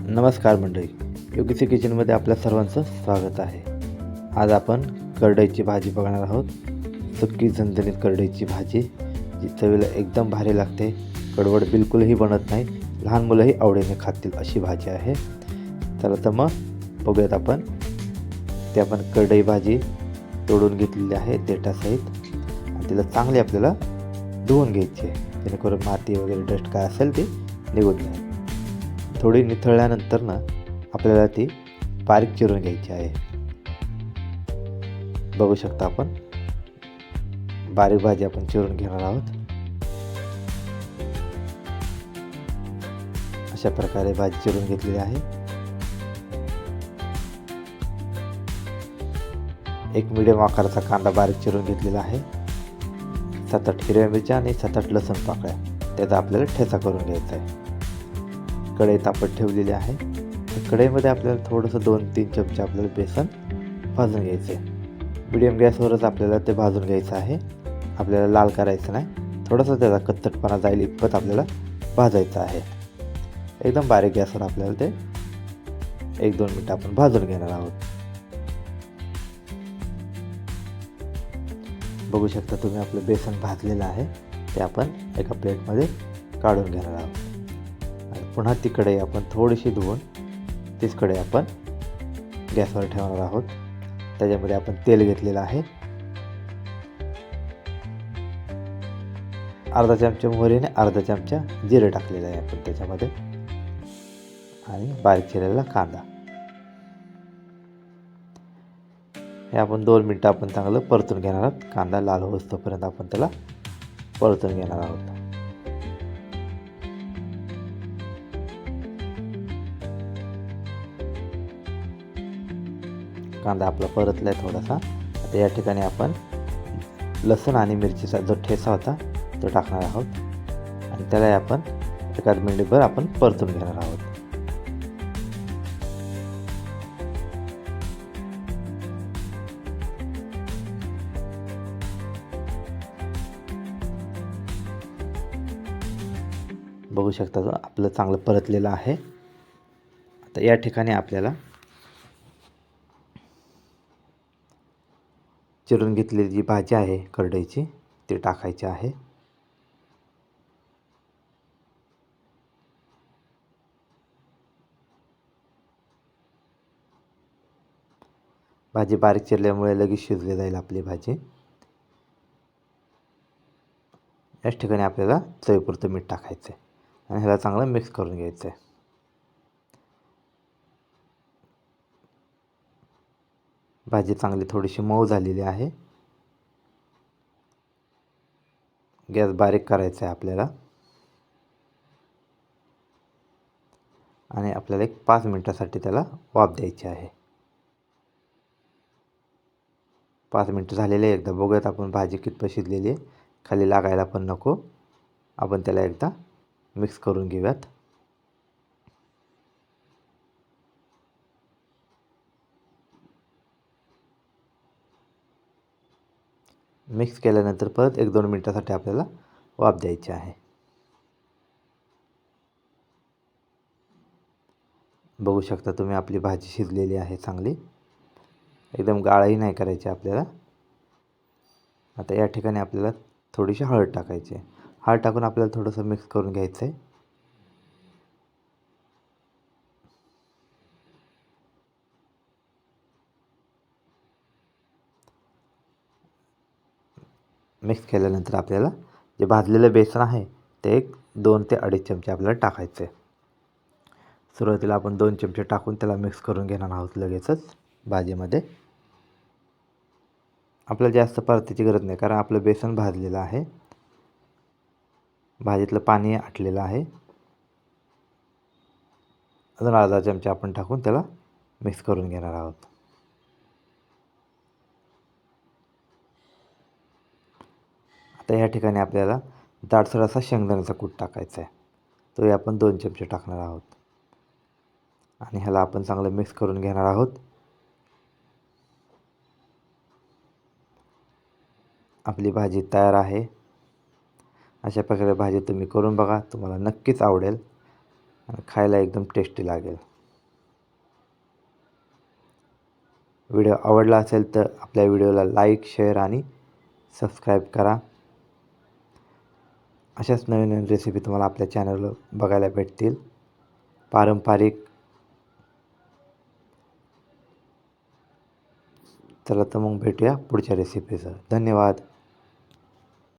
नमस्कार मंडळी, योगीसी किचनमध्ये आपल्या सर्वांचं स्वागत आहे. आज आपण करडईची भाजी बघणार आहोत. सुकी झणझणीत करडईची भाजी जी चवीला एकदम भारी लागते, कडवड बिलकुलही बनत नाही, लहान मुलंही आवडीने खातील अशी भाजी आहे. चला तर मग बघूयात आपण. ते आपण करडई भाजी तोडून घेतलेली आहे देठासहित आणि तिला चांगली आपल्याला धुवून घ्यायची आहे, जेणेकरून माती वगैरे डस्ट काय असेल ते निघून जाईल. थोडी निथळल्यानंतर ना आपल्याला ती बारीक चिरून घ्यायची आहे. बघू शकता आपण बारीक भाजी आपण चिरून घेणार आहोत. अशा प्रकारे भाजी चिरून घेतलेली आहे. एक मीडियम आकाराचा कांदा बारीक चिरून घेतलेला आहे. 7-8 हिरव्या मिरच्या आणि 7-8 लसूण पाकळ्या, त्याचा आपल्याला ठेचा करून घ्यायचा आहे. कढई तापत ठेवलेली आहे. कढईमध्ये आपल्याला थोडंसं 2-3 चमचे आपल्याला बेसन भाजून घ्यायचं आहे. मीडियम गॅसवरच आपल्याला ते भाजून घ्यायचं आहे. आपल्याला लाल करायचं नाही, थोडंसं त्याचा कच्चटपणा जाईल इतपत आपल्याला भाजायचं आहे. एकदम बारीक गॅसवर आपल्याला ते 1-2 मिनटं आपण भाजून घेणार आहोत. बघू शकता तुम्ही आपलं बेसन भाजलेलं आहे, ते आपण एका प्लेटमध्ये काढून घेणार आहोत. पुन्हा ती कढई आपण थोडीशी धुवून तीच कढई आपण गॅसवर ठेवणार आहोत. त्याच्यामध्ये आपण तेल घेतलेलं आहे. अर्धा चमचा मोहरी आणि अर्धा चमचा जिरे टाकलेलं आहे आपण त्याच्यामध्ये, आणि बारीक चिरलेला कांदा. हे आपण 2 मिनटं आपण चांगलं परतून घेणार आहोत. कांदा लाल होईस्तोपर्यंत आपण त्याला परतून घेणार आहोत. कांदा आपला परतला आहे थोडासा. आता या ठिकाणी आपण लसूण आणि मिरचीचा जो ठेचा होता तो टाकणार आहोत आणि त्याला आपण एखाद मिनिटभर आपण परतून घेणार आहोत. बघू शकता आपलं चांगलं परतलेलं आहे. आता या ठिकाणी आपल्याला चिरून घेतलेली जी भाजी आहे करडईची ती टाकायची आहे. भाजी बारीक चिरल्यामुळे लगेच शिजली जाईल आपली भाजी. याच ठिकाणी आपल्याला चवीपुरतं मीठ टाकायचं आहे आणि ह्याला चांगलं मिक्स करून घ्यायचं आहे. भाजी चांगली थोडीशी मऊ झालेली आहे. गॅस बारीक करायचा आहे आपल्याला आणि आपल्याला एक 5 मिनिटासाठी त्याला वाफ द्यायची आहे. 5 मिनिटं झालेले एकदा बघूयात आपण भाजी कितपत शिजलेली आहे. खाली लागायला पण नको. आपण त्याला एकदा मिक्स करून घेऊयात. मिक्स केल्यानंतर परत 1-2 मिनिटासाठी आपल्याला वाफ द्यायची आहे. बघू शकता तुम्ही आपली भाजी शिजलेली आहे चांगली. एकदम गाळही नाही करायची आपल्याला. आता या ठिकाणी आपल्याला थोडीशी हळद टाकायची आहे. हळद टाकून आपल्याला थोडंसं मिक्स करून घ्यायचं आहे. मिक्स केल्यानंतर आपल्याला जे भाजलेलं बेसन आहे ते 2 ते 2.5 चमचे आपल्याला टाकायचं आहे. सुरुवातीला आपण 2 चमचे टाकून त्याला मिक्स करून घेणार आहोत लगेचच भाजीमध्ये. आपल्याला जास्त परतायची गरज नाही, कारण आपलं बेसन भाजलेलं आहे. भाजीतलं पाणी आटलेलं आहे. अजून अर्धा चमचा आपण टाकून त्याला मिक्स करून घेणार आहोत. आता या ठिकाणी आपल्याला जाडसर असा शेंगदाण्याचा कूट टाकायचा आहे. तोही आपण 2 चमचे टाकणार आहोत आणि ह्याला आपण चांगलं मिक्स करून घेणार आहोत. आपली भाजी तयार आहे. अशा प्रकारे भाजी तुम्ही करून बघा, तुम्हाला नक्कीच आवडेल आणि खायला एकदम टेस्टी लागेल. व्हिडिओ आवडला असेल तर आपल्या व्हिडिओला लाईक, शेअर आणि सबस्क्राईब करा. अशाच नवीन नवीन रेसिपी तुम्हाला आपल्या चॅनलवर बघायला भेटतील. पारंपरिक. चला तर मग भेटूया पुढच्या रेसिपीसह. धन्यवाद.